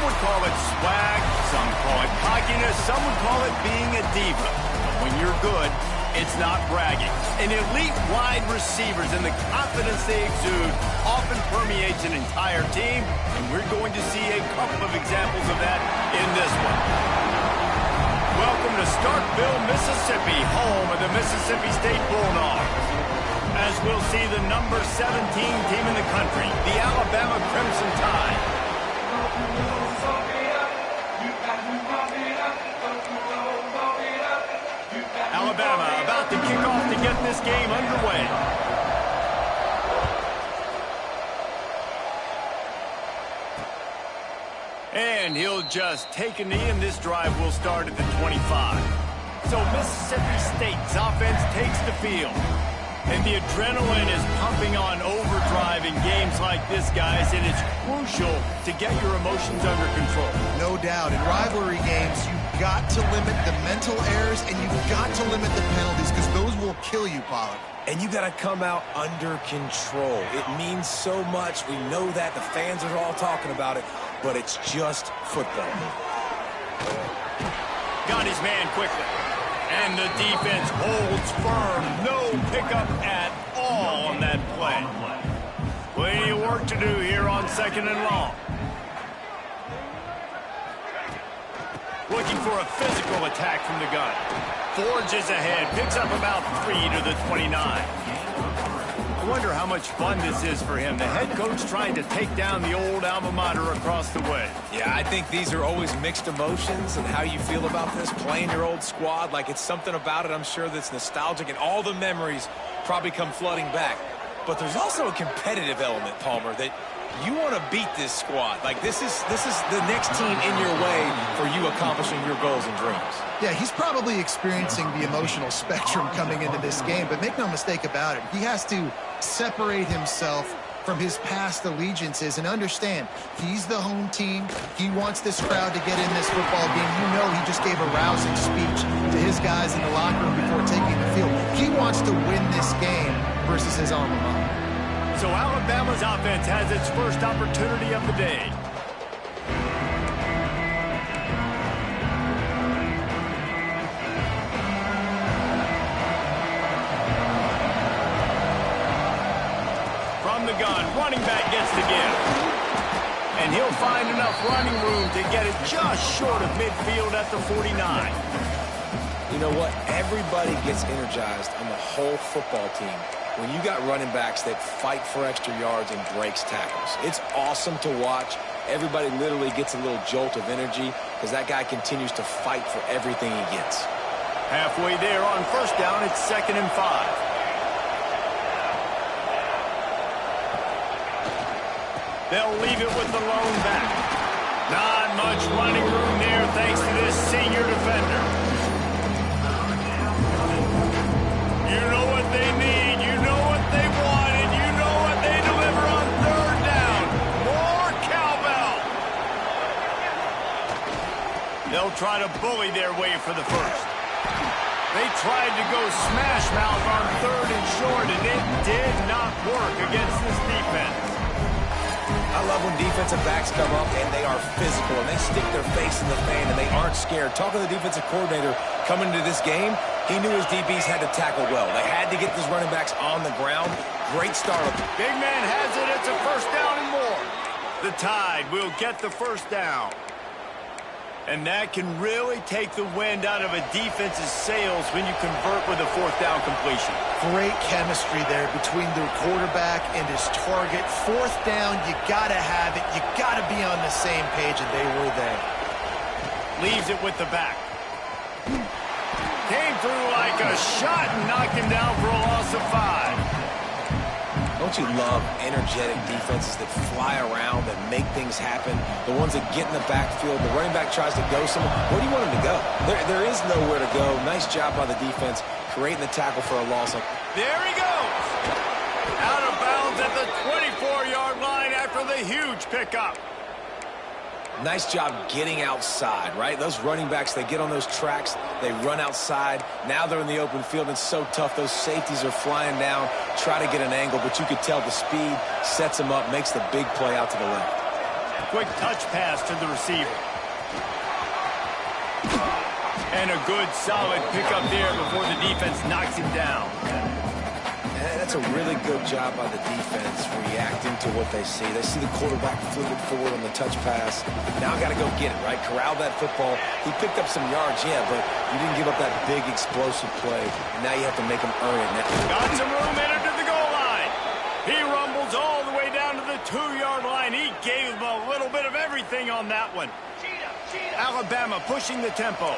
would call it swag, some call it cockiness, some would call it being a diva. But when you're good, it's not bragging. An elite wide receivers and the confidence they exude often permeates an entire team, and we're going to see a couple of examples of that in this one. Welcome to Starkville, Mississippi, home of the Mississippi State Bulldogs. As we'll see the number 17 team in the country, the Alabama Crimson Tide. Alabama about to kick off to get this game underway. And he'll just take a knee, and this drive will start at the 25. So Mississippi State's offense takes the field. And the adrenaline is pumping on overdrive in games like this, guys, and it's crucial to get your emotions under control. No doubt. In rivalry games, you've got to limit the mental errors, and you've got to limit the penalties, because those will kill you, Pollard. And you got to come out under control. It means so much. We know that. The fans are all talking about it, but it's just football. Got his man quickly. And the defense holds firm. No pickup at all on that play. Plenty of work to do here on 2nd and long. Looking for a physical attack from the gun. Forges ahead. Picks up about 3 to the 29. I wonder how much fun this is for him. The head coach trying to take down the old alma mater across the way. Yeah, I think these are always mixed emotions, and how you feel about this, playing your old squad. Like, it's something about it, I'm sure, that's nostalgic, and all the memories probably come flooding back. But there's also a competitive element, Palmer, that you want to beat this squad. Like, this is the next team in your way for you accomplishing your goals and dreams. Yeah, he's probably experiencing the emotional spectrum coming into this game, but make no mistake about it, he has to separate himself from his past allegiances and understand he's the home team. He wants this crowd to get in this football game. You know, he just gave a rousing speech to his guys in the locker room before taking the field. He wants to win this game versus his alma mater. So Alabama's offense has its first opportunity of the day. From the gun, running back gets the give. And he'll find enough running room to get it just short of midfield at the 49. You know what? Everybody gets energized on the whole football team when you got running backs that fight for extra yards and breaks tackles. It's awesome to watch. Everybody literally gets a little jolt of energy because that guy continues to fight for everything he gets. Halfway there on 1st down, it's 2nd and 5. They'll leave it with the lone back. Not much running room there thanks to this senior defender. You know what they need. You know what they want. And you know what they deliver on 3rd down. More cowbell. They'll try to bully their way for the first. They tried to go smash mouth on 3rd and short, and it did not work against this defense. I love when defensive backs come up and they are physical and they stick their face in the fan and they aren't scared. Talking to the defensive coordinator coming into this game, he knew his DBs had to tackle well. They had to get these running backs on the ground. Great start. Big man has it. It's a 1st down and more. The Tide will get the 1st down. And that can really take the wind out of a defense's sails when you convert with a 4th down completion. Great chemistry there between the quarterback and his target. 4th down, you got to have it. You got to be on the same page, and they were there. Leaves it with the back. Came through like a shot and knocked him down for a loss of 5. Don't you love energetic defenses that fly around, that make things happen? The ones that get in the backfield, the running back tries to go somewhere. Where do you want him to go? There is nowhere to go. Nice job by the defense creating the tackle for a loss. There he goes. Out of bounds at the 24-yard line after the huge pickup. Nice job getting outside, right? Those running backs, they get on those tracks, they run outside. Now they're in the open field. It's so tough. Those safeties are flying down, try to get an angle, but you could tell the speed sets them up, makes the big play out to the left. Quick touch pass to the receiver. And a good, solid pickup there before the defense knocks him down. That's a really good job by the defense reacting to what they see. They see the quarterback flipping forward on the touch pass. Now got to go get it, right? Corral that football. He picked up some yards, yeah, but you didn't give up that big explosive play. Now you have to make him earn it. Got some room, entered to the goal line. He rumbles all the way down to the 2-yard line. He gave him a little bit of everything on that one. Alabama pushing the tempo.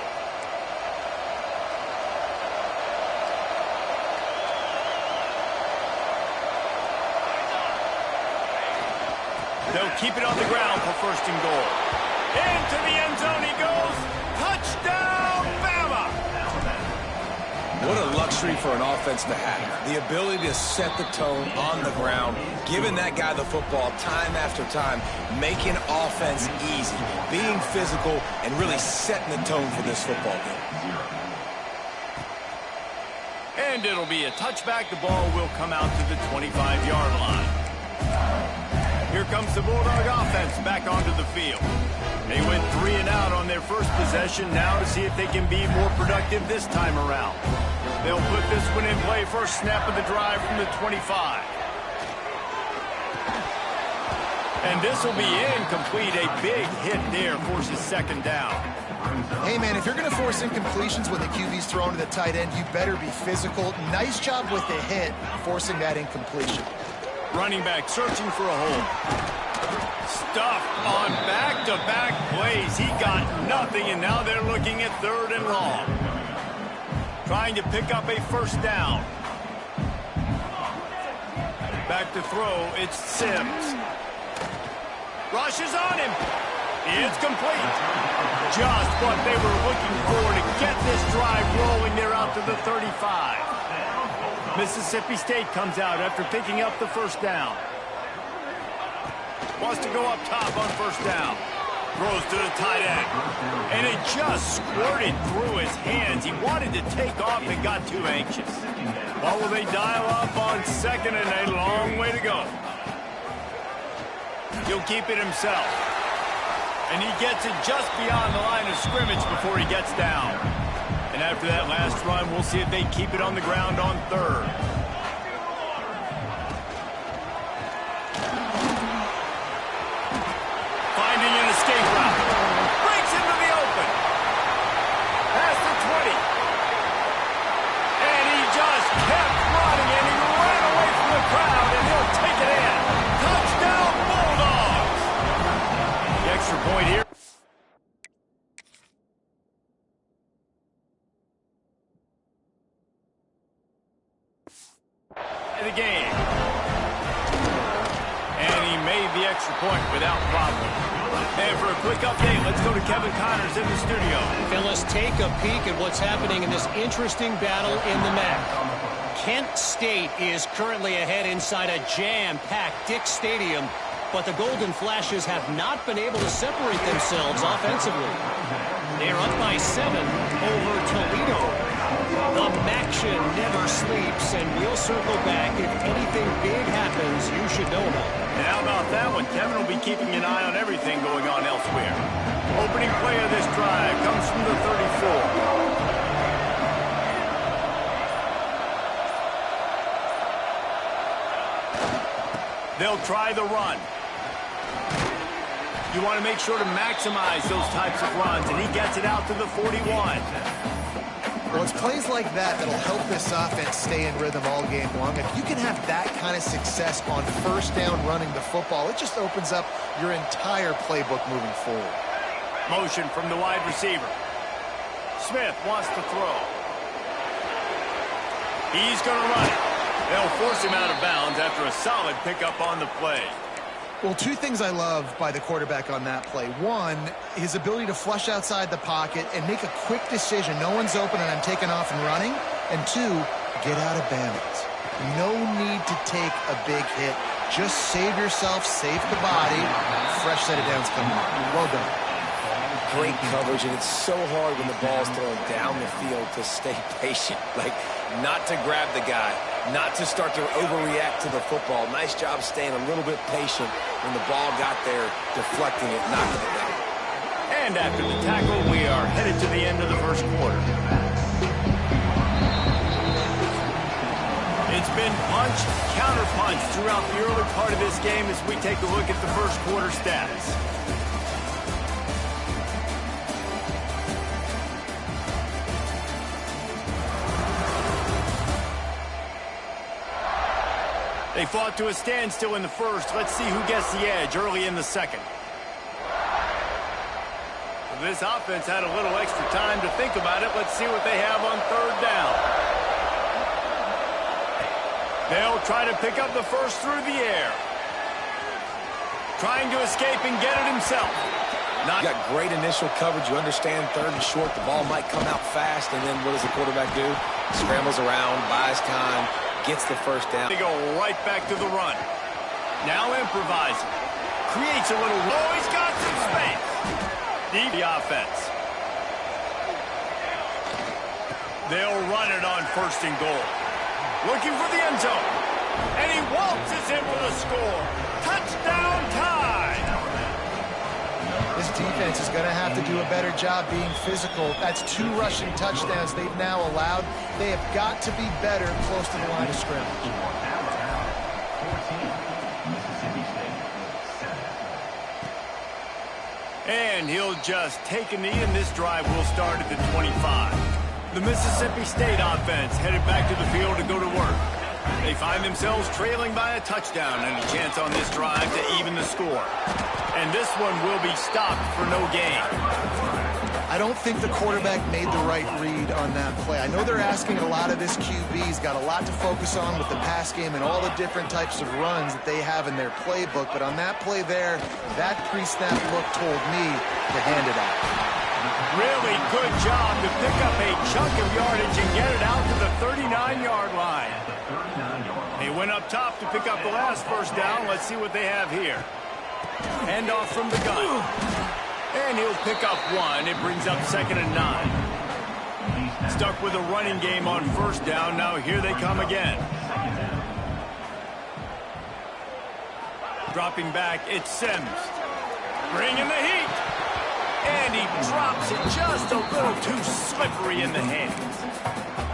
They'll keep it on the ground for first and goal. Into the end zone he goes. Touchdown, Bama! What a luxury for an offense to have. The ability to set the tone on the ground, giving that guy the football time after time, making offense easy, being physical, and really setting the tone for this football game. And it'll be a touchback. The ball will come out to the 25-yard line. Here comes the Bulldog offense back onto the field. They went 3 and out on their first possession. Now to see if they can be more productive this time around. They'll put this one in play. First snap of the drive from the 25. And this will be incomplete. A big hit there forces second down. Hey, man, if you're going to force incompletions when the QB's thrown to the tight end, you better be physical. Nice job with the hit, forcing that incompletion. Running back searching for a hole. Stuffed on back-to-back plays. He got nothing, and now they're looking at 3rd and long. Trying to pick up a first down. Back to throw. It's Sims. Rushes on him. It's complete. Just what they were looking for to get this drive rolling. They're out to the 35. Mississippi State comes out after picking up the first down. Wants to go up top on first down. Throws to the tight end. And it just squirted through his hands. He wanted to take off and got too anxious. What will they dial up on 2nd and a long way to go? He'll keep it himself. And he gets it just beyond the line of scrimmage before he gets down. And after that last run, we'll see if they keep it on the ground on 3rd. Finding an escape route. Breaks into the open. Past the 20. And he just kept running, and he ran away from the crowd, and he'll take it in. Touchdown, Bulldogs! The extra point here. The game. And he made the extra point without problem. And for a quick update, let's go to Kevin Connors in the studio. Phyllis, take a peek at what's happening in this interesting battle in the MAC. Kent State is currently ahead inside a jam-packed Dick Stadium, but the Golden Flashes have not been able to separate themselves offensively. They're up by 7 over Toledo. The MACtion never sleeps, and we'll circle back. If anything big happens, you should know about it. And how about that one? Kevin will be keeping an eye on everything going on elsewhere. Opening play of this drive comes from the 34. They'll try the run. You want to make sure to maximize those types of runs, and he gets it out to the 41. Well, it's plays like that that'll help this offense stay in rhythm all game long. If you can have that kind of success on first down running the football, it just opens up your entire playbook moving forward. Motion from the wide receiver. Smith wants to throw. He's going to run it. They'll force him out of bounds after a solid pickup on the play. Well, 2 things I love by the quarterback on that play. 1, his ability to flush outside the pocket and make a quick decision. No one's open and I'm taking off and running. And 2, get out of bounds. No need to take a big hit. Just save yourself, save the body. Fresh set of downs coming up. Well done. Great coverage, and it's so hard when the ball's thrown down the field to stay patient. Like, not to grab the guy, not to start to overreact to the football. Nice job staying a little bit patient when the ball got there, deflecting it, knocking it down. And after the tackle, we are headed to the end of the first quarter. It's been punch, counter-punch throughout the early part of this game as we take a look at the first quarter stats. They fought to a standstill in the first. Let's see who gets the edge early in the second. This offense had a little extra time to think about it. Let's see what they have on third down. They'll try to pick up the first through the air. Trying to escape and get it himself. Got great initial coverage. You understand third and short. The ball might come out fast, and then what does the quarterback do? Scrambles around, buys time, gets the first down. They go right back to the run. Now improvising. Creates a little... Oh, he's got some space. Deep the offense. They'll run it on first and goal. Looking for the end zone. And he waltzes in with a score. Touchdown tie. This defense is going to have to do a better job being physical. That's 2 rushing touchdowns they've now allowed. They have got to be better close to the line of scrimmage. And he'll just take a knee, and this drive will start at the 25. The Mississippi State offense headed back to the field to go to work. They find themselves trailing by a touchdown and a chance on this drive to even the score. And this one will be stopped for no gain. I don't think the quarterback made the right read on that play. I know they're asking a lot of this QB. He's got a lot to focus on with the pass game and all the different types of runs that they have in their playbook. But on that play there, that pre-snap look told me to hand it out. Really good job to pick up a chunk of yardage and get it out to the 39-yard line. They went up top to pick up the last first down. Let's see what they have here. Handoff from the gun. And he'll pick up 1. It brings up 2nd and 9. Stuck with a running game on first down. Now here they come again. Dropping back, it's Sims. Bringing the heat. And he drops it just a little too slippery in the hands.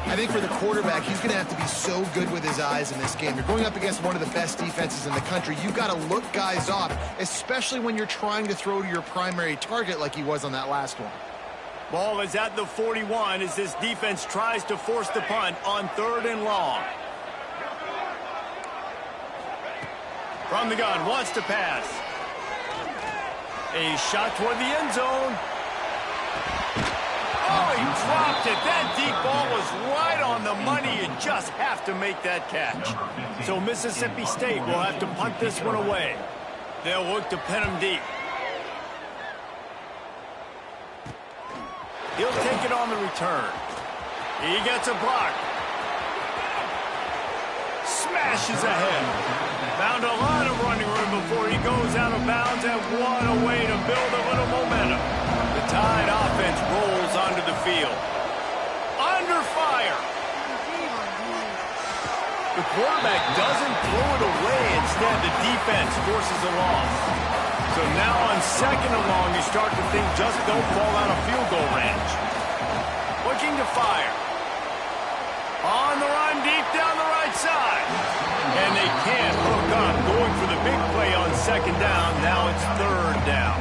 I think for the quarterback, he's going to have to be so good with his eyes in this game. You're going up against one of the best defenses in the country. You've got to look guys off, especially when you're trying to throw to your primary target like he was on that last one. Ball is at the 41 as this defense tries to force the punt on 3rd and long. From the gun, wants to pass. A shot toward the end zone. Oh, he dropped it. That deep ball was right on the money. You just have to make that catch. So Mississippi State will have to punt this one away. They'll look to pin him deep. He'll take it on the return. He gets a block. Smashes ahead. Found a lot of running room before he goes out of bounds, and what a way to build a little momentum. The Tide offense rolls onto the field. Under fire. The quarterback doesn't throw it away. Instead, the defense forces a loss. So now on 2nd and long, you start to think just don't fall out of field goal range. Looking to fire. On the run, deep down the right side. And they can't hook up. Going for the big play on 2nd down. Now it's 3rd down.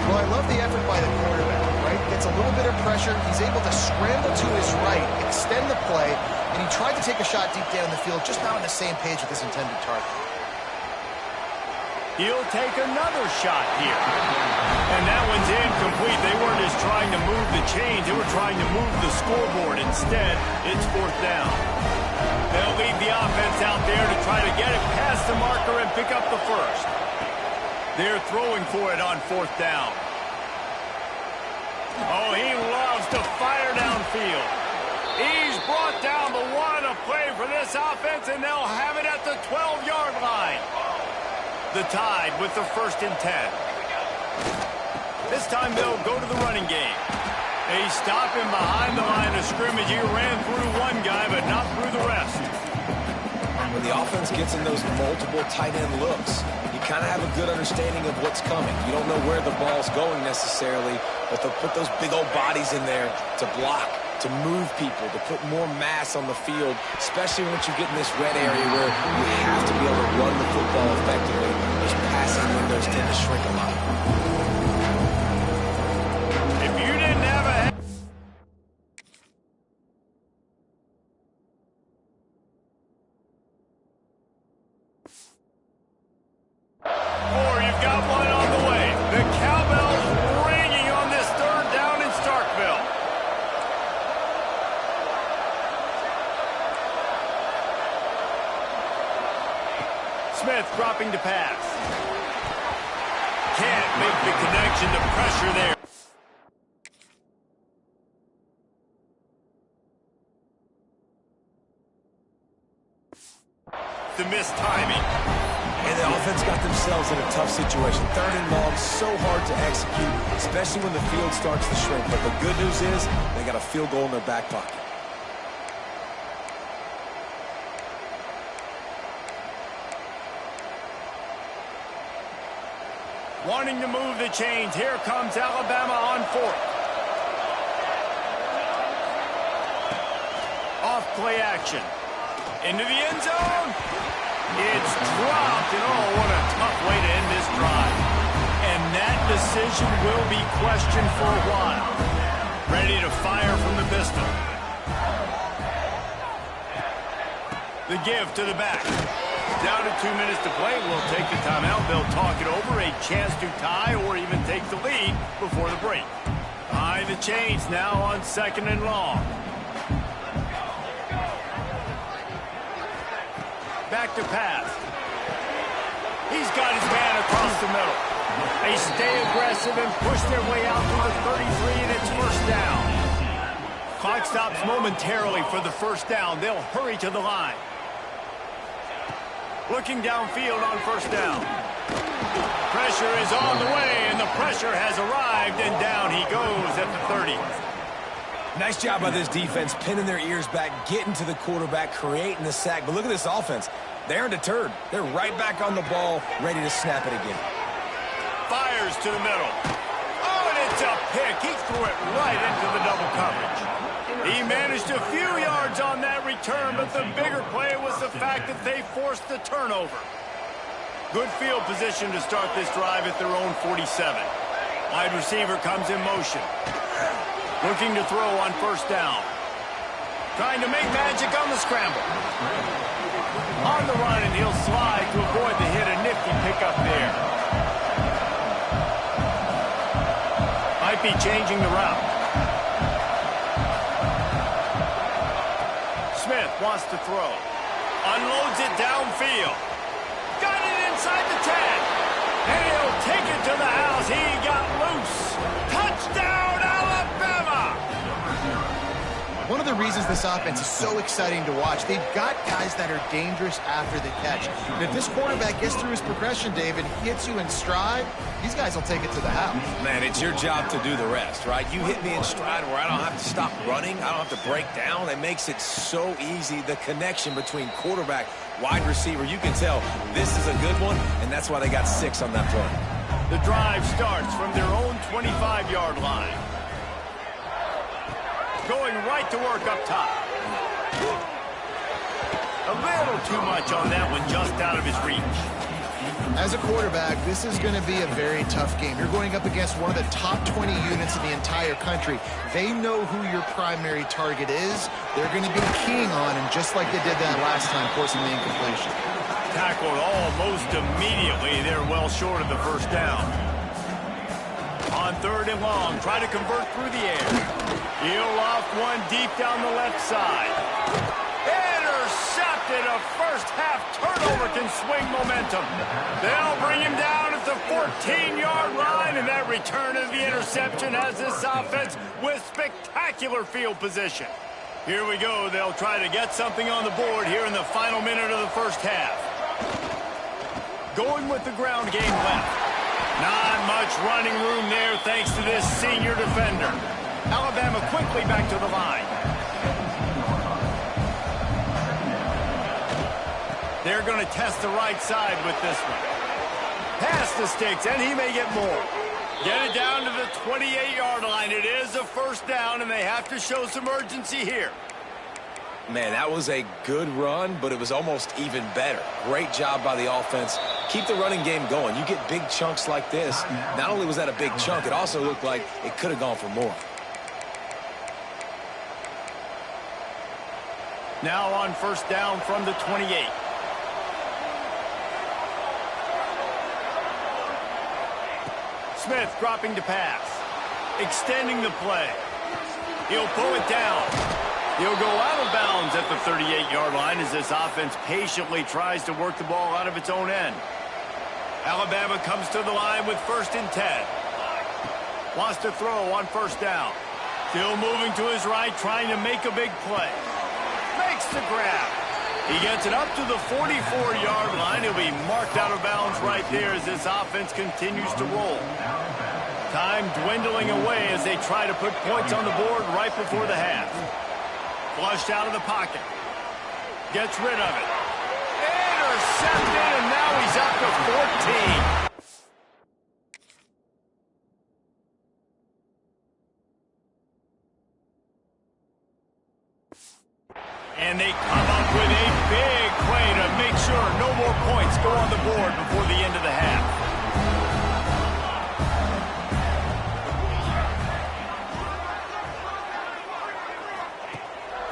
Well, I love the effort by the quarterback, right? Gets a little bit of pressure. He's able to scramble to his right, extend the play, and he tried to take a shot deep down the field, just not on the same page with his intended target. He'll take another shot here. And that one's incomplete. They weren't just trying to move the chains. They were trying to move the scoreboard. Instead, it's 4th down. They'll leave the offense out there to try to get it past the marker and pick up the first. They're throwing for it on 4th down. Oh, he loves to fire downfield. He's brought down the 1 to play for this offense, and they'll have it at the 12-yard line. The Tide with the 1st and 10. This time they'll go to the running game. They stop him behind the line of scrimmage. He ran through one guy, but not through the rest. the offense gets in those multiple tight end looks, you kind of have a good understanding of what's coming. You don't know where the ball's going necessarily, but they'll put those big old bodies in there to block, to move people, to put more mass on the field, especially once you get in this red area where you have to be able to run the football effectively. Those passing windows tend to shrink a lot. If you didn't have a... Or you've got one on the way. The cowbell's ringing on this third down in Starkville. Smith dropping to pass. Can't make the connection to pressure there. The missed timing. And the offense got themselves in a tough situation. Third and long, so hard to execute, especially when the field starts to shrink. But the good news is they got a field goal in their back pocket. Wanting to move the chains. Here comes Alabama on fourth. Off play action. Into the end zone. It's dropped, and oh, what a tough way to end this drive. And that decision will be questioned for a while. Ready to fire from the pistol. The give to the back. Down to 2 minutes to play. We'll take the timeout. They'll talk it over. A chance to tie or even take the lead before the break. Behind the chains now on second and long. Back to pass. He's got his man across the middle. They stay aggressive and push their way out to the 33, and it's first down. Clock stops momentarily for the first down. They'll hurry to the line. Looking downfield on first down. Pressure is on the way, and the pressure has arrived, and down he goes at the 30. Nice job by this defense, pinning their ears back, getting to the quarterback, creating the sack. But look at this offense. They aren't deterred. They're right back on the ball, ready to snap it again. Fires to the middle. Oh, and it's a pick. He threw it right into the double coverage. He managed a few yards on that return, but the bigger play was the fact that they forced the turnover. Good field position to start this drive at their own 47. Wide receiver comes in motion. Looking to throw on first down. Trying to make magic on the scramble. On the run, and he'll slide to avoid the hit. A nifty pickup there. Might be changing the route. Smith wants to throw. Unloads it downfield. Got it inside the 10. And he'll take it to the house. He got loose. Touchdown, Alabama! One of the reasons this offense is so exciting to watch, they've got guys that are dangerous after the catch. And if this quarterback gets through his progression, David, hits you in stride, these guys will take it to the house. Man, it's your job to do the rest, right? You hit me in stride where I don't have to stop running. I don't have to break down. It makes it so easy, the connection between quarterback, wide receiver. You can tell this is a good one, and that's why they got 6 on that play. The drive starts from their own 25-yard line. Going right to work up top. A little too much on that one, just out of his reach. As a quarterback, this is going to be a very tough game. You're going up against one of the top 20 units in the entire country. They know who your primary target is. They're going to be keying on him, just like they did that last time, forcing the incompletion. Tackled almost immediately. They're well short of the first down. On third and long, try to convert through the air. He'll loft one deep down the left side. Intercepted. A first-half turnover can swing momentum. They'll bring him down at the 14-yard line, and that return of the interception has this offense with spectacular field position. Here we go. They'll try to get something on the board here in the final minute of the first half. Going with the ground game left. Not much running room there thanks to this senior defender. Alabama quickly back to the line. They're going to test the right side with this one. Past the sticks, and he may get more. Get it down to the 28-yard line. It is a first down, and they have to show some urgency here. Man, that was a good run, but it was almost even better. Great job by the offense. Keep the running game going. You get big chunks like this. Not only was that a big chunk, it also looked like it could have gone for more. Now on first down from the 28. Smith dropping to pass. Extending the play. He'll pull it down. He'll go out of bounds at the 38-yard line as this offense patiently tries to work the ball out of its own end. Alabama comes to the line with 1st and 10. Wants to throw on first down. Still moving to his right, trying to make a big play. Makes the grab. He gets it up to the 44-yard line. He'll be marked out of bounds right there as this offense continues to roll. Time dwindling away as they try to put points on the board right before the half. Flushed out of the pocket. Gets rid of it. Intercepted, and now he's up to 14. And they come up with a big play to make sure no more points go on the board before the end of the half.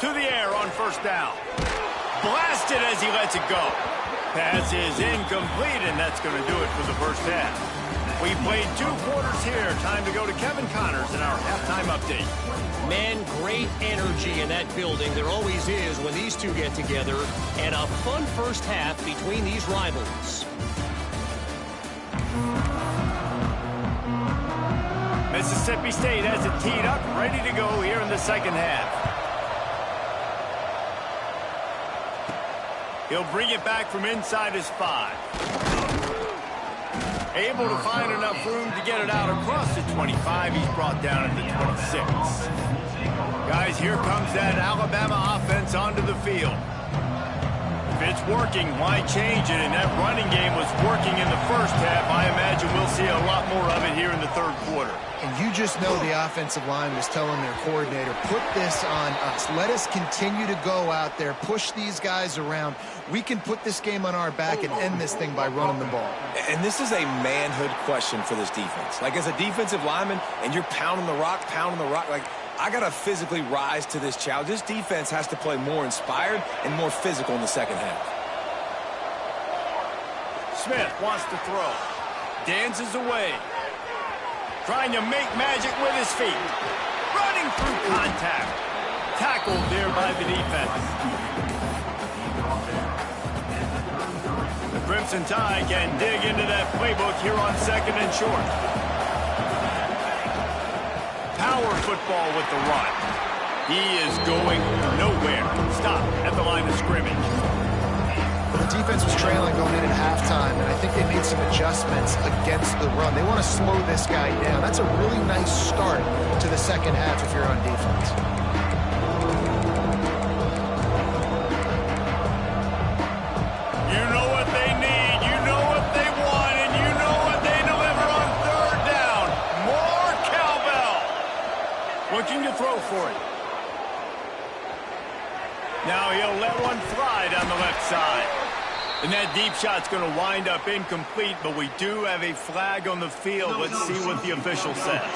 To the air on first down. Blasted as he lets it go. Pass is incomplete, and that's going to do it for the first half. We played 2 quarters here. Time to go to Kevin Connors in our halftime update. Man, great energy in that building. There always is when these two get together. And a fun first half between these rivals. Mississippi State has it teed up, ready to go here in the second half. He'll bring it back from inside his 5. Able to find enough room to get it out across the 25. He's brought down at the 26. Guys, here comes that Alabama offense onto the field. If it's working, why change it? And that running game was working in the first half. I imagine we'll see a lot more of it here in the third quarter. And you just know the offensive line was telling their coordinator, put this on us. Let us continue to go out there, push these guys around. We can put this game on our back and end this thing by running the ball. And this is a manhood question for this defense. Like, as a defensive lineman, and you're pounding the rock, like, I got to physically rise to this challenge. This defense has to play more inspired and more physical in the second half. Smith wants to throw. Dances away. Trying to make magic with his feet. Running through contact. Tackled there by the defense. The Crimson Tide can dig into that playbook here on 2nd and short. Power football with the run. He is going nowhere. Stop at the line of scrimmage. The defense was trailing going in at halftime, and I think they made some adjustments against the run. They want to slow this guy down. That's a really nice start to the second half if you're on defense. You know what they need, you know what they want, and you know what they deliver on third down. More cowbell. Looking to throw for it. Now he'll let one fly down the left side. And that deep shot's going to wind up incomplete, but we do have a flag on the field. Let's see what the official says.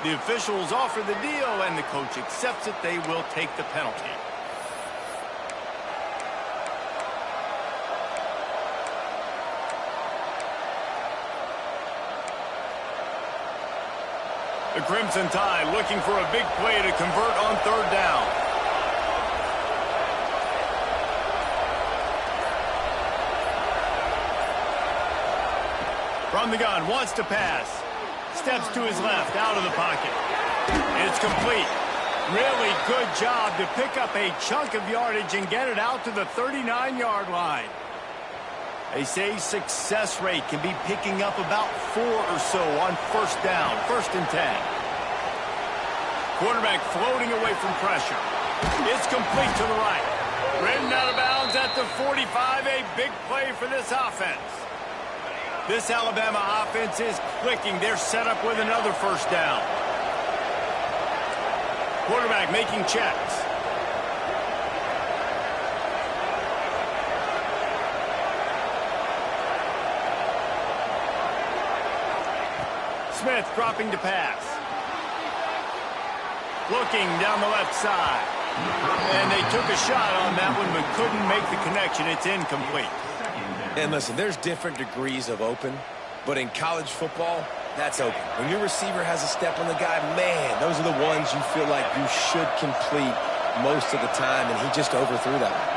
The officials offer the deal, and the coach accepts it. They will take the penalty. The Crimson Tide looking for a big play to convert on third down. From the gun, wants to pass. Steps to his left, out of the pocket. It's complete. Really good job to pick up a chunk of yardage and get it out to the 39-yard line. They say success rate can be picking up about 4 or so on first down, 1st and 10. Quarterback floating away from pressure. It's complete to the right. Ridden out of bounds at the 45. A big play for this offense. This Alabama offense is clicking. They're set up with another first down. Quarterback making checks. Smith dropping to pass. Looking down the left side. And they took a shot on that one but couldn't make the connection. It's incomplete. And listen, there's different degrees of open, but in college football, that's open. When your receiver has a step on the guy, man, those are the ones you feel like you should complete most of the time, and he just overthrew that one.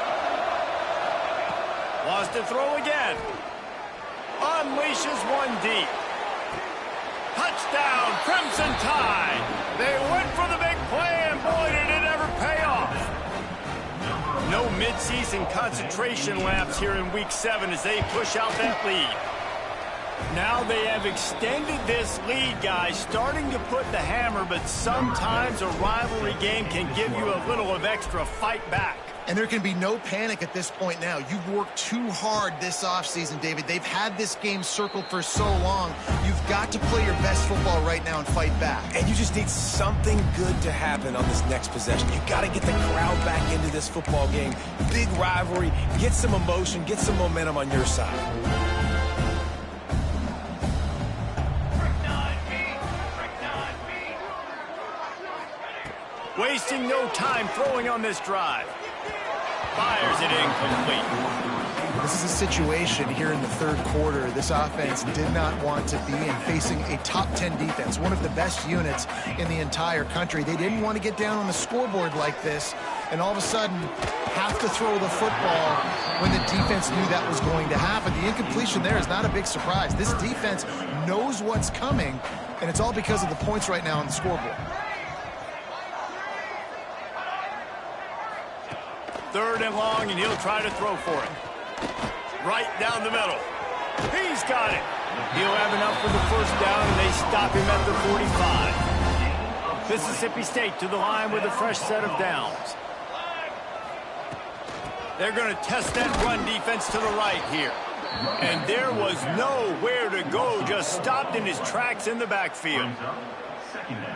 Wants to throw again. Unleashes one deep. Touchdown, Crimson Tide. They went for the big play, and boy, did it ever pay off. No midseason concentration laps here in Week 7 as they push out that lead. Now they have extended this lead, guys, starting to put the hammer, but sometimes a rivalry game can give you a little of extra fight back. And there can be no panic at this point now. You've worked too hard this offseason, David. They've had this game circled for so long. You've got to play your best football right now and fight back. And you just need something good to happen on this next possession. You got to get the crowd back into this football game. Big rivalry. Get some emotion. Get some momentum on your side. Wasting no time throwing on this drive. Fires it incomplete. This is a situation here in the third quarter this offense did not want to be in, facing a top 10 defense, one of the best units in the entire country. They didn't want to get down on the scoreboard like this and all of a sudden have to throw the football when the defense knew that was going to happen. The incompletion there is not a big surprise. This defense knows what's coming, and it's all because of the points right now on the scoreboard. Third and long, and he'll try to throw for it. Right down the middle. He's got it. He'll have enough for the first down, and they stop him at the 45. Mississippi State to the line with a fresh set of downs. They're going to test that run defense to the right here. And there was nowhere to go, just stopped in his tracks in the backfield.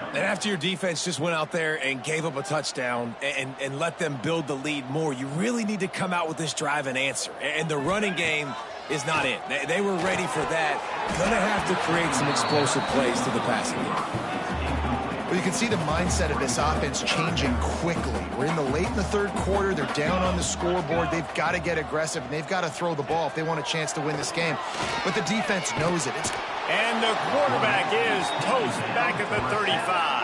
And after your defense just went out there and gave up a touchdown and let them build the lead more, you really need to come out with this drive and answer. And the running game is not it. They were ready for that. Going to have to create some explosive plays to the passing game. Well, you can see the mindset of this offense changing quickly. We're in the third quarter. They're down on the scoreboard. They've got to get aggressive, and they've got to throw the ball if they want a chance to win this game. But the defense knows it. And the quarterback is toast back at the 35.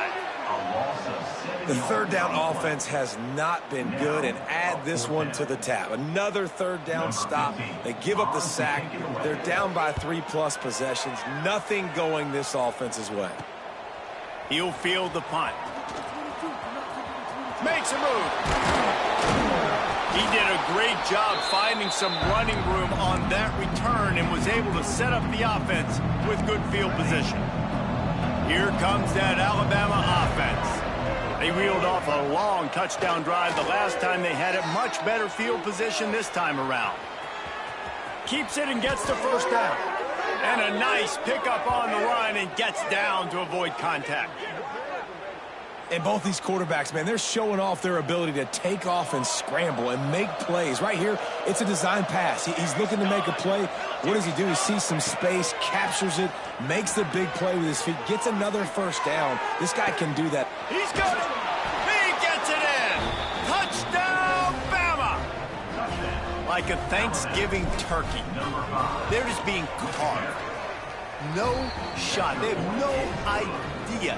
The third down offense has not been good, and add this one to the tab. Another third down stop. They give up the sack. They're down by 3+ possessions. Nothing going this offense's way. He'll field the punt. Makes a move. He did a great job finding some running room on that return and was able to set up the offense with good field position. Here comes that Alabama offense. They reeled off a long touchdown drive the last time they had it. Much better field position this time around. Keeps it and gets the first down. And a nice pickup on the run and gets down to avoid contact. And both these quarterbacks, man, they're showing off their ability to take off and scramble and make plays. Right here, it's a design pass. He's looking to make a play. What does he do? He sees some space, captures it, makes the big play with his feet, gets another first down. This guy can do that. He's got it. He gets it in. Touchdown, Bama. Like a Thanksgiving turkey. They're just being carved. No shot. They have no idea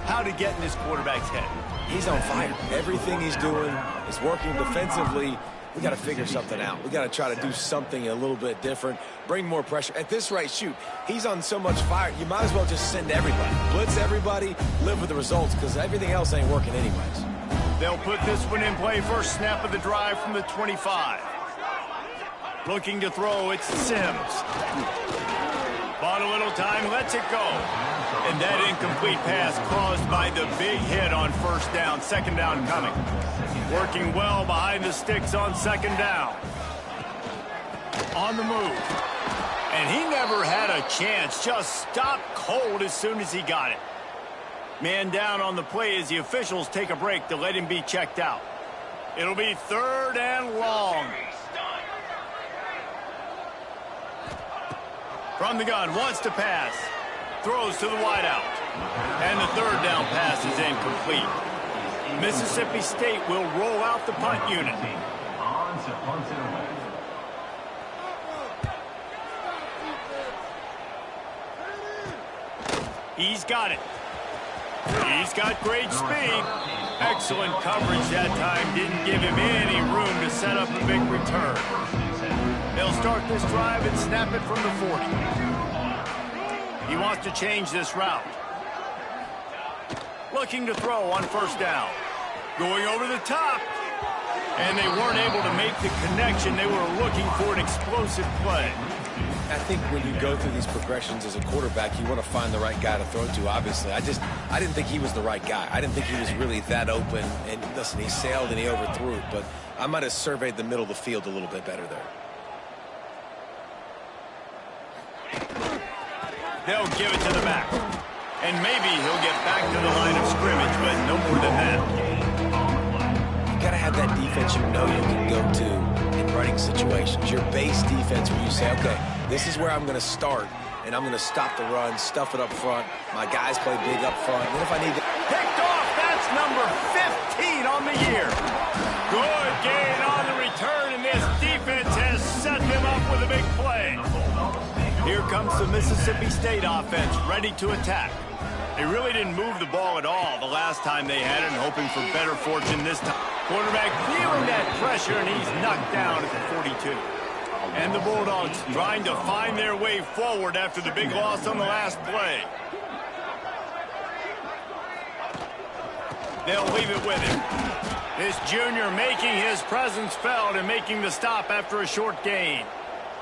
how to get in this quarterback's head. He's on fire. Everything he's doing is working defensively. We got to figure something out. We got to try to do something a little bit different, bring more pressure. At this rate, shoot, he's on so much fire, you might as well just send everybody. Blitz everybody, live with the results, because everything else ain't working anyways. They'll put this one in play. First snap of the drive from the 25. Looking to throw, it's Sims. Bought a little time, lets it go. And that incomplete pass caused by the big hit on first down. Second down coming. Working well behind the sticks on second down. On the move. And he never had a chance. Just stopped cold as soon as he got it. Man down on the play as the officials take a break to let him be checked out. It'll be third and long. From the gun, wants to pass. Throws to the wideout. And the third down pass is incomplete. Mississippi State will roll out the punt unit. He's got it. He's got great speed. Excellent coverage that time. Didn't give him any room to set up a big return. They'll start this drive and snap it from the 40. He wants to change this route. Looking to throw on first down. Going over the top. And they weren't able to make the connection. They were looking for an explosive play. I think when you go through these progressions as a quarterback, you want to find the right guy to throw to, obviously. I didn't think he was the right guy. I didn't think he was really that open. And listen, he sailed and he overthrew it, but I might have surveyed the middle of the field a little bit better there. They'll give it to the back. And maybe he'll get back to the line of scrimmage, but no more than that. You got to have that defense you know you can go to in running situations. Your base defense where you say, okay, this is where I'm going to start, and I'm going to stop the run, stuff it up front. My guys play big up front. And if I need to... Picked off. That's number 15 on the year. Good gain on the return, and this defense has set them up with a big play. Here comes the Mississippi State offense, ready to attack. They really didn't move the ball at all the last time they had it, and hoping for better fortune this time. Quarterback feeling that pressure, and he's knocked down at the 42. And the Bulldogs trying to find their way forward after the big loss on the last play. They'll leave it with him. This junior making his presence felt and making the stop after a short gain.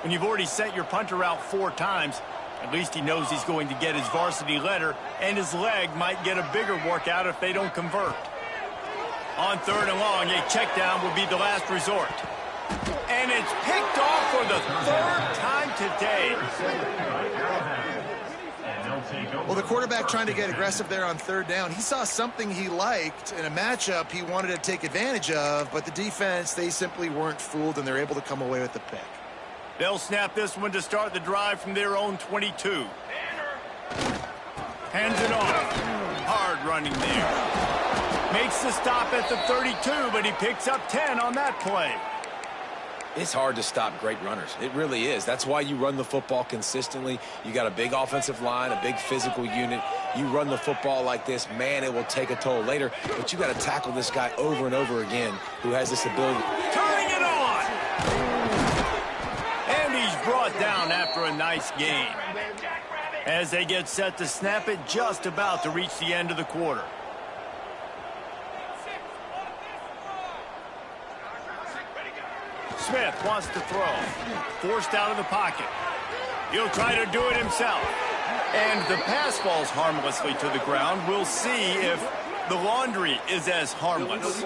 When you've already sent your punter out 4 times, at least he knows he's going to get his varsity letter, and his leg might get a bigger workout if they don't convert. On third and long, a check down will be the last resort. And it's picked off for the 3rd time today. Well, the quarterback trying to get aggressive there on third down. He saw something he liked in a matchup he wanted to take advantage of, but the defense, they simply weren't fooled, and they're able to come away with the pick. They'll snap this one to start the drive from their own 22. Hands it off. Hard running there. Makes the stop at the 32, but he picks up 10 on that play. It's hard to stop great runners. It really is. That's why you run the football consistently. You got a big offensive line, a big physical unit. You run the football like this, man, it will take a toll later. But you got to tackle this guy over and over again who has this ability. Turning it on! And he's brought down after a nice gain. As they get set to snap it, just about to reach the end of the quarter. Smith wants to throw. Forced out of the pocket. He'll try to do it himself. And the pass falls harmlessly to the ground. We'll see if the laundry is as harmless.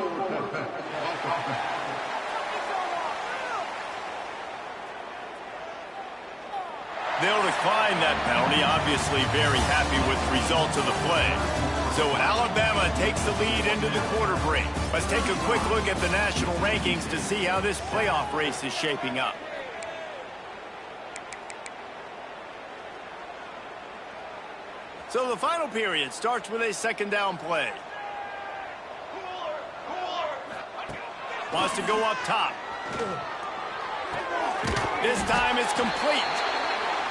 They'll decline that penalty, obviously very happy with the results of the play. So Alabama takes the lead into the quarter break. Let's take a quick look at the national rankings to see how this playoff race is shaping up. So the final period starts with a second down play. Wants to go up top. This time it's complete.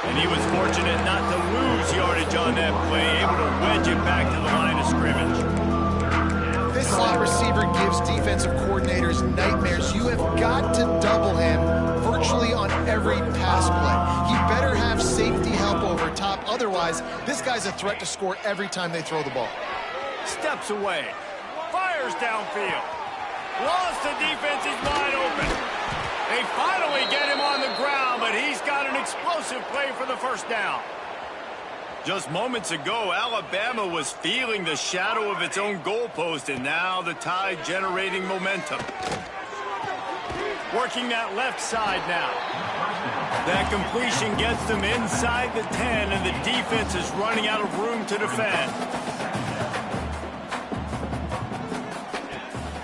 And he was fortunate not to lose yardage on that play, able to wedge it back to the line of scrimmage. This slot receiver gives defensive coordinators nightmares. You have got to double him virtually on every pass play. He better have safety help over top. Otherwise, this guy's a threat to score every time they throw the ball. Steps away. Fires downfield. Lost the defense. He's wide open. They finally get him on the ground, but he's got an explosive play for the first down. Just moments ago, Alabama was feeling the shadow of its own goalpost, and now the Tide generating momentum. Working that left side now. That completion gets them inside the 10, and the defense is running out of room to defend.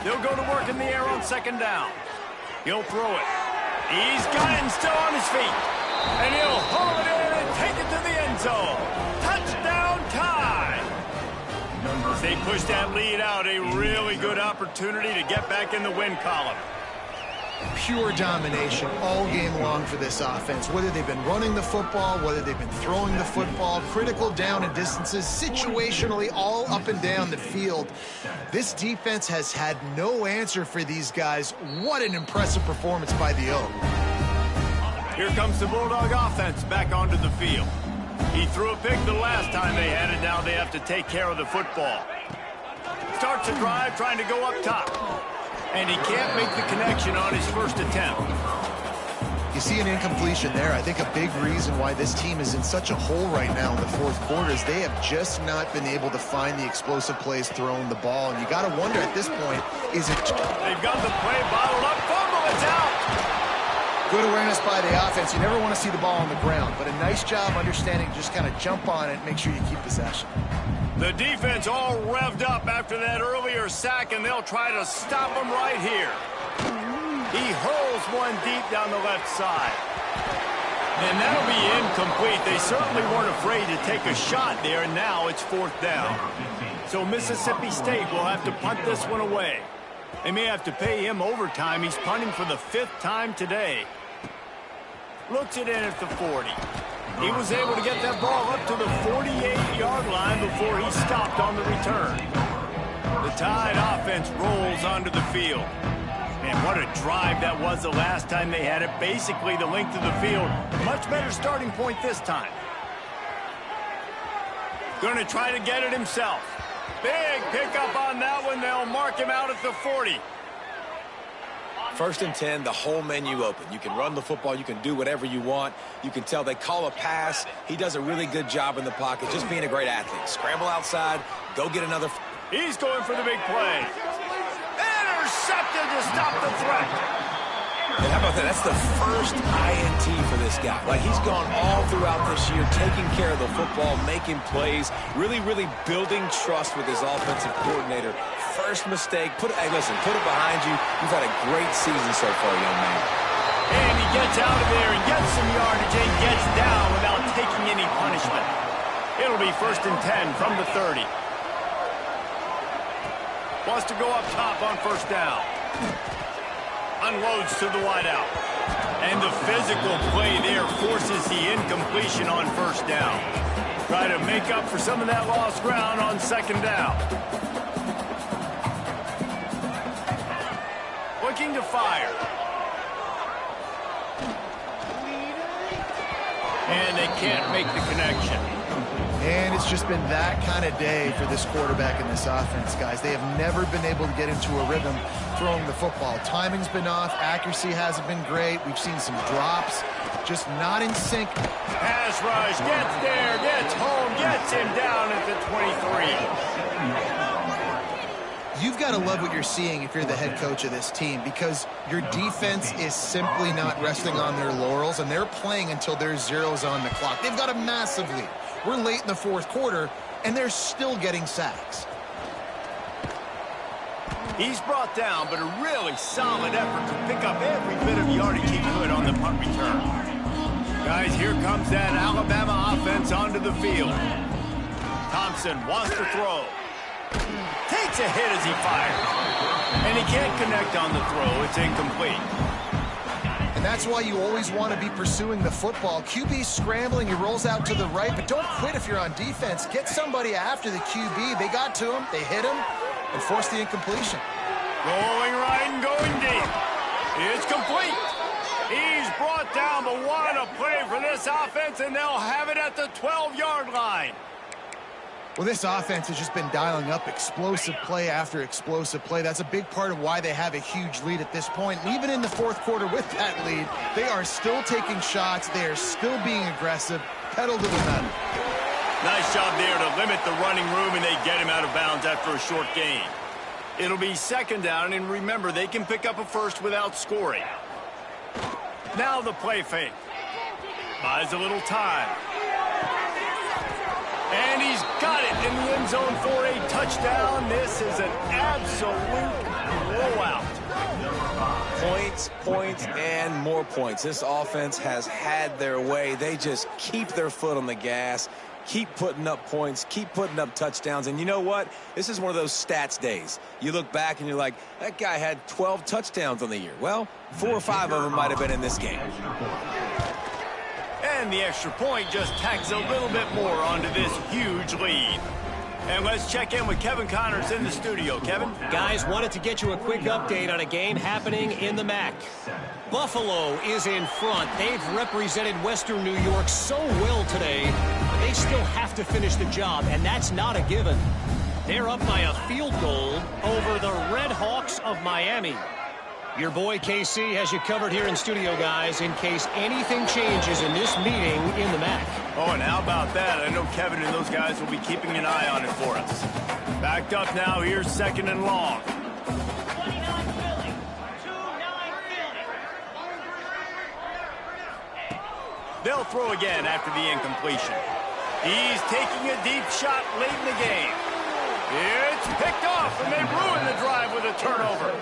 They'll go to work in the air on second down. He'll throw it. He's got it and still on his feet. And he'll haul it in and take it to the end zone. Touchdown, Tide! As they push that lead out, a really good opportunity to get back in the win column. Pure domination all game long for this offense. Whether they've been running the football, whether they've been throwing the football, critical down and distances, situationally all up and down the field. This defense has had no answer for these guys. What an impressive performance by the Oak. Here comes the Bulldog offense back onto the field. He threw a pick the last time they had it. Now they have to take care of the football. Starts a drive trying to go up top. And he can't make the connection on his first attempt. You see an incompletion there. I think a big reason why this team is in such a hole right now in the fourth quarter is they have just not been able to find the explosive plays throwing the ball. And you got to wonder at this point, is it... They've got the play bottled up. Fumble, it's out! Good awareness by the offense. You never want to see the ball on the ground, but a nice job understanding just kind of jump on it, make sure you keep possession. The defense all revved up after that earlier sack, and they'll try to stop him right here. He hurls one deep down the left side. And that'll be incomplete. They certainly weren't afraid to take a shot there, and now it's fourth down. So Mississippi State will have to punt this one away. They may have to pay him overtime. He's punting for the 5th time today. Looks it in at the 40. He was able to get that ball up to the 48-yard line before he stopped on the return. The Tide offense rolls onto the field. And what a drive that was the last time they had it. Basically the length of the field. Much better starting point this time. Going to try to get it himself. Big pickup on that one. They'll mark him out at the 40. First and 10, the whole menu open. You can run the football. You can do whatever you want. You can tell they call a pass. He does a really good job in the pocket, just being a great athlete. Scramble outside, go get another. He's going for the big play. Intercepted to stop the threat. And how about that? That's the first INT for this guy. Like, he's gone all throughout this year, taking care of the football, making plays, really building trust with his offensive coordinator. First mistake, hey, listen, put it behind you. You've had a great season so far, young man. And he gets out of there and gets some yardage and gets down without taking any punishment. It'll be first and 10 from the 30. Wants to go up top on first down. Unloads to the wideout. And the physical play there forces the incompletion on first down. Try to make up for some of that lost ground on second down. Looking to fire. And they can't make the connection. And it's just been that kind of day for this quarterback and this offense, guys. They have never been able to get into a rhythm throwing the football. Timing's been off. Accuracy hasn't been great. We've seen some drops. Just not in sync. Pass rush. Gets there. Gets home. Gets him down at the 23. You've got to love what you're seeing if you're the head coach of this team, because your defense is simply not resting on their laurels, and they're playing until there's zeros on the clock. They've got a massive lead. We're late in the fourth quarter, and they're still getting sacks. He's brought down, but a really solid effort to pick up every bit of yardage he could on the punt return. Guys, here comes that Alabama offense onto the field. Thompson wants to throw. Takes a hit as he fires. And he can't connect on the throw. It's incomplete. And that's why you always want to be pursuing the football. QB's scrambling, he rolls out to the right, but don't quit if you're on defense. Get somebody after the QB. They got to him, they hit him, and forced the incompletion. Going right and going deep. It's complete. He's brought down, but what a play for this offense, and they'll have it at the 12-yard line. Well, this offense has just been dialing up explosive play after explosive play. That's a big part of why they have a huge lead at this point. And even in the fourth quarter with that lead, they are still taking shots. They are still being aggressive. Pedal to the metal. Nice job there to limit the running room, and they get him out of bounds after a short gain. It'll be second down, and remember, they can pick up a first without scoring. Now the play fake. Buys a little time. And he's got it in the end zone for a touchdown. This is an absolute blowout. Points, points, and more points. This offense has had their way. They just keep their foot on the gas, keep putting up points, keep putting up touchdowns. And you know what? This is one of those stats days. You look back and you're like, that guy had 12 touchdowns on the year. Well, 4 or 5 of them might have been in this game. And the extra point just tacks a little bit more onto this huge lead. And let's check in with Kevin Connors in the studio. Kevin? Guys, wanted to get you a quick update on a game happening in the MAC. Buffalo is in front. They've represented Western New York so well today. They still have to finish the job, and that's not a given. They're up by a field goal over the Red Hawks of Miami. Your boy KC has you covered here in studio, guys, in case anything changes in this meeting in the MAC. Oh, and how about that? I know Kevin and those guys will be keeping an eye on it for us. Backed up now, here's second and long. They'll throw again after the incompletion. He's taking a deep shot late in the game. It's picked off, and they ruin the drive with a turnover.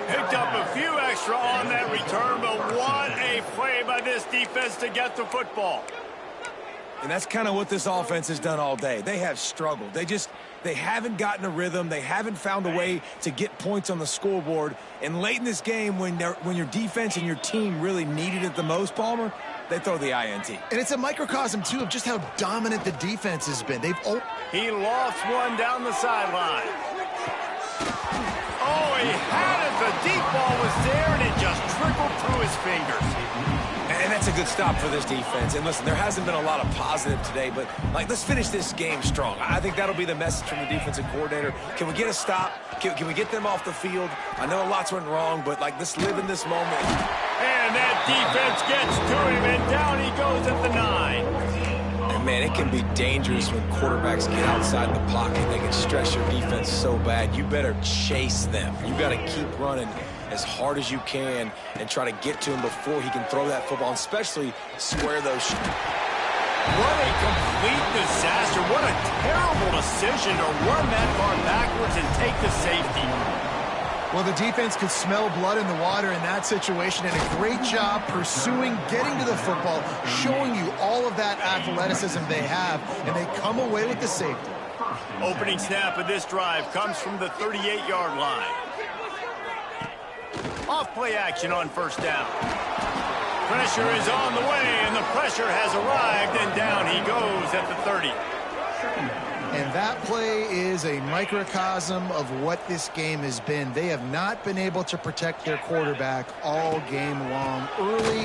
Picked up a few extra on that return, but what a play by this defense to get the football. And that's kind of what this offense has done all day. They have struggled. They haven't gotten a rhythm. They haven't found a way to get points on the scoreboard. And late in this game, when your defense and your team really needed it the most, Palmer, they throw the INT. And it's a microcosm, too, of just how dominant the defense has been. He lofts one down the sideline. Oh, he had it. The deep ball was there, and it just trickled through his fingers. And that's a good stop for this defense. And listen, there hasn't been a lot of positive today, but let's finish this game strong. I think that'll be the message from the defensive coordinator. Can we get a stop? Can we get them off the field? I know lots went wrong, but let's live in this moment. And that defense gets to him, and down he goes at the 9. And man, it can be dangerous when quarterbacks get outside the pocket. They can stress your defense so bad. You better chase them. You got to keep running as hard as you can and try to get to him before he can throw that football, and especially square those. What a complete disaster. What a terrible decision to run that far backwards and take the safety. Well, the defense could smell blood in the water in that situation, and a great job pursuing, getting to the football, showing you all of that athleticism they have, and they come away with the safety. Opening snap of this drive comes from the 38-yard line. Off play action on first down. Pressure is on the way, and the pressure has arrived, and down he goes at the 30. And that play is a microcosm of what this game has been. They have not been able to protect their quarterback all game long, early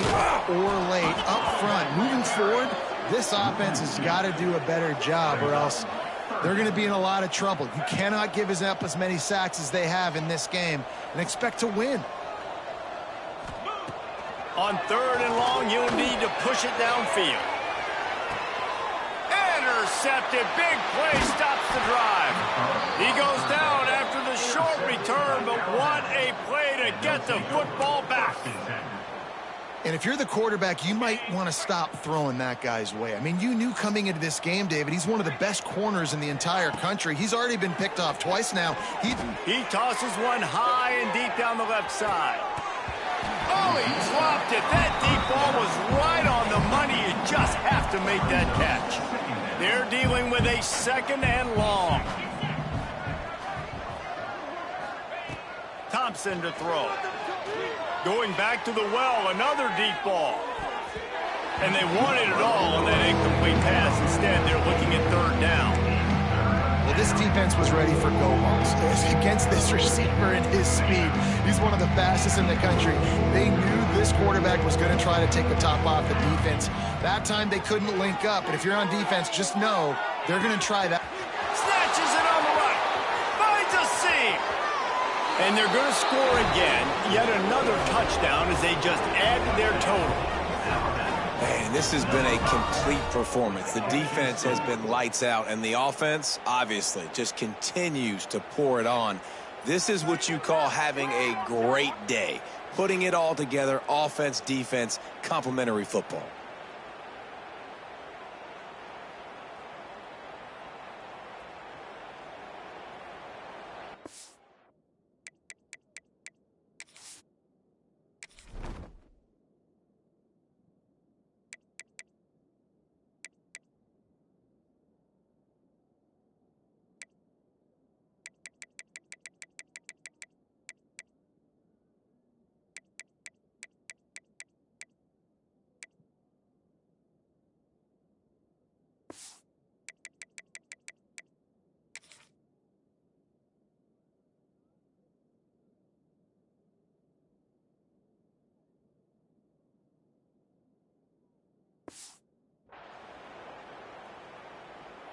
or late, up front. Moving forward, this offense has got to do a better job, or else they're going to be in a lot of trouble. You cannot give up as many sacks as they have in this game and expect to win. On third and long, you'll need to push it downfield. Intercepted. Big play stops the drive. He goes down after the short return, but what a play to get the football back. And if you're the quarterback, you might want to stop throwing that guy's way. I mean, you knew coming into this game, David, he's one of the best corners in the entire country. He's already been picked off twice now. He tosses one high and deep down the left side. Oh, he dropped it. That deep ball was right on the money. You just have to make that catch. They're dealing with a second and long. Thompson to throw. Going back to the well, another deep ball. And they wanted it all on that incomplete pass. Instead, they're looking at third down. Well, this defense was ready for go balls against this receiver and his speed. He's one of the fastest in the country. They knew this quarterback was going to try to take the top off the defense. That time they couldn't link up, but if you're on defense, just know they're going to try that. Snatches it on the right. Finds a seam. And they're going to score again. Yet another touchdown as they just added their total. Man, And this has been a complete performance. The defense has been lights out, and the offense, obviously, just continues to pour it on. This is what you call having a great day. Putting it all together, offense, defense, complementary football.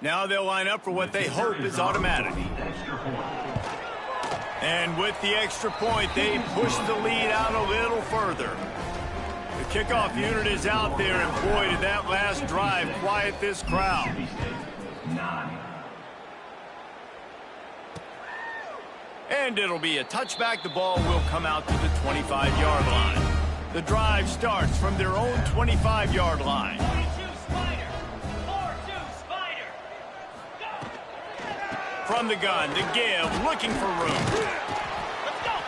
Now they'll line up for what they hope is automatic. And with the extra point, they push the lead out a little further. The kickoff unit is out there, and boy, did that last drive quiet this crowd. And it'll be a touchback. The ball will come out to the 25-yard line. The drive starts from their own 25-yard line. From the gun, the give, looking for room.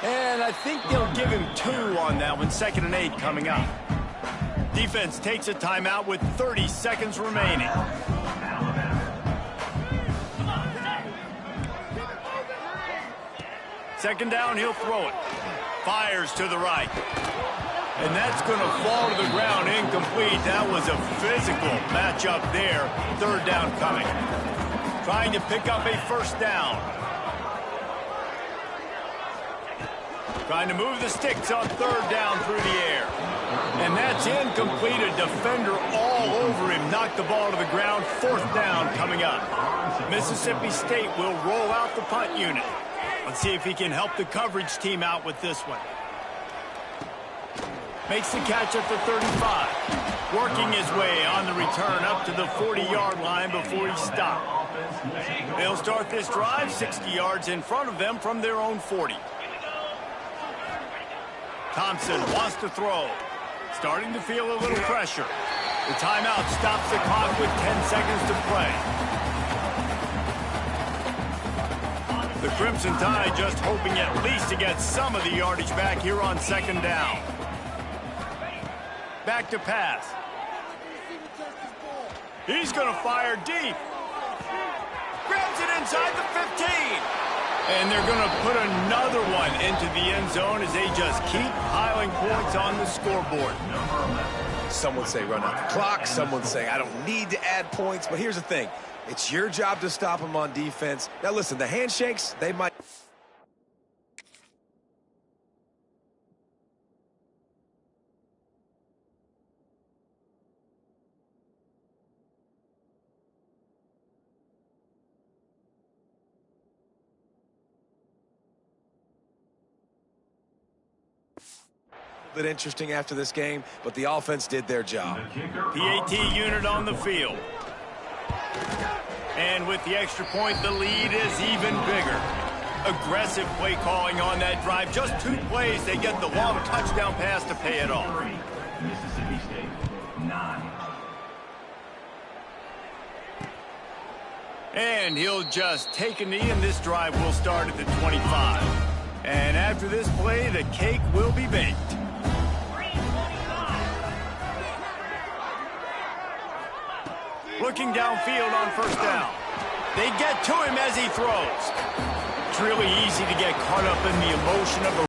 And I think they'll give him 2 on that one. 2nd and 8 coming up. Defense takes a timeout with 30 seconds remaining. Second down, he'll throw it. Fires to the right. And that's going to fall to the ground incomplete. That was a physical matchup there. 3rd down coming. Trying to pick up a 1st down. Trying to move the sticks on 3rd down through the air. And that's incomplete. A defender all over him. Knocked the ball to the ground. 4th down coming up. Mississippi State will roll out the punt unit. Let's see if he can help the coverage team out with this one. Makes the catch at the 35. Working his way on the return up to the 40-yard line before he stopped. They'll start this drive 60 yards in front of them from their own 40. Thompson wants to throw. Starting to feel a little pressure. The timeout stops the clock with 10 seconds to play. The Crimson Tide just hoping at least to get some of the yardage back here on 2nd down. Back to pass. He's going to fire deep. Grabs it inside the 15. And they're going to put another one into the end zone as they just keep piling points on the scoreboard. Some would say run out the clock. Some would say I don't need to add points. But here's the thing. It's your job to stop them on defense. Now, listen, the handshakes, they might... interesting after this game, but the offense did their job. PAT unit on the field. And with the extra point, the lead is even bigger. Aggressive play calling on that drive. Just 2 plays, they get the long touchdown pass to pay it off. Mississippi State, 9. And he'll just take a knee, and this drive will start at the 25. And after this play, the cake will be baked. Looking downfield on 1st down. They get to him as he throws. It's really easy to get caught up in the emotion of a